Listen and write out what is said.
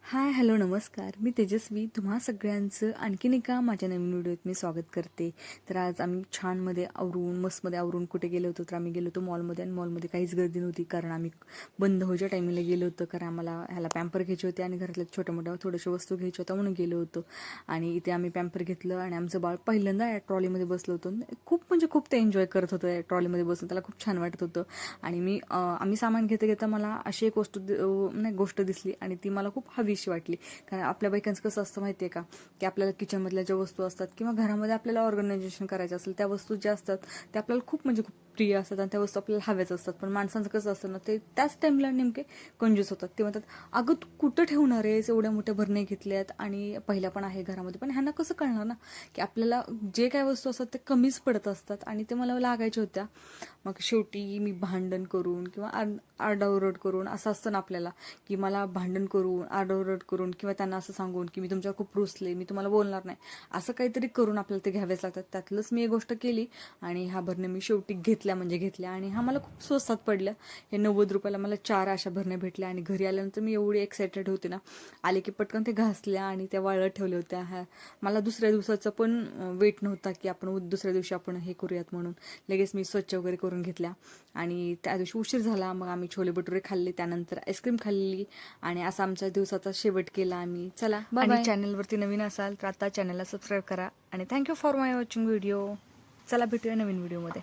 Hi hello नमस्कार. मी तेजस्वी तुम्हा सगळ्यांचं आणखीन एका माझ्या नवीन व्हिडिओत मी स्वागत करते. तर आज आम्ही छानमध्ये आवरून मस्तमध्ये आवरून कुठे गेलो होतो तर आम्ही गेलो होतो मॉलमध्ये. आणि मॉलमध्ये काहीच गर्दी नव्हती कारण आम्ही बंद व्हायच्या टायमिंगला गेलो होतो. कारण आम्हाला ह्याला पॅम्पर घ्यायचे होते आणि घरातल्या छोट्या मोठ्या थोड्याशा वस्तू घ्यायच्या होत्या म्हणून गेलो होतो. आणि इथे आम्ही पॅम्पर घेतलं आणि आमचं बाळ पहिल्यांदा या ट्रॉलीमध्ये बसलं होतं. खूप ते एन्जॉय करत होतं या ट्रॉलीमध्ये बसून. त्याला खूप छान वाटत होतं. आणि आम्ही सामान घेता मला अशी एक गोष्ट दिसली आणि ती मला खूप हवीशी वाटली. कारण आपल्या बायकांचं कसं असतं माहिती आहे का, की आपल्याला किचनमधल्या ज्या वस्तू असतात किंवा घरामध्ये आपल्याला ऑर्गनायझेशन करायचं असेल त्या वस्तू ज्या असतात त्या आपल्याला खूप खूप प्रिय असतात आणि त्या वस्तू आपल्याला हव्याच असतात. पण माणसांचं कसं असतं ना, ते त्याच टाइमला नेमके कंजूस होतात. ते म्हणतात अगं तू कुठं ठेवणार आहेस, एवढ्या मोठ्या भरणे घेतल्यात आणि पहिल्या पण आहे घरामध्ये. पण ह्यांना कसं कळणार ना की आपल्याला जे काय वस्तू असतात ते कमीच पडत असतात आणि ते मला लागायच्या होत्या. मग शेवटी मी भांडण करून किंवा आरडाओरड करून, असं असतं ना आपल्याला की मला भांडण करून आरडाओरड करून किंवा त्यांना असं सांगून की मी तुमच्यावर खूप रुसले, मी तुम्हाला बोलणार नाही, असं काहीतरी करून आपल्याला ते घ्यावेच लागतात. त्यातलंच मी एक गोष्ट केली आणि ह्या भरण्या मी शेवटी घेतल्या आणि हा मला खूप स्वस्तात पडल्या. हे 90 रुपयाला मला 4 अशा भरण्या भेटल्या. आणि घरी आल्यानंतर मी एवढी एक्सायटेड होते ना, आले की पटकन ते घासल्या आणि त्या वाळत ठेवल्या होत्या. मला दुसऱ्या दिवसाचं पण वेट नव्हता की आपण दुसऱ्या दिवशी आपण हे करूयात म्हणून. लगेच मी स्वच्छ वगैरे करून घेतल्या. आणि त्या दिवशी उशीर झाला, मग आम्ही छोले भटुरे खाल्ले, त्यानंतर आईस्क्रीम खाल्ली आणि असा आमच्या दिवसाचा शेवट केला आम्ही. चला आणि चॅनलवरती नवीन असाल तर आता चॅनलला सबस्क्राईब करा आणि thank you for my watching video. चला भेटूया नवीन व्हिडिओमध्ये.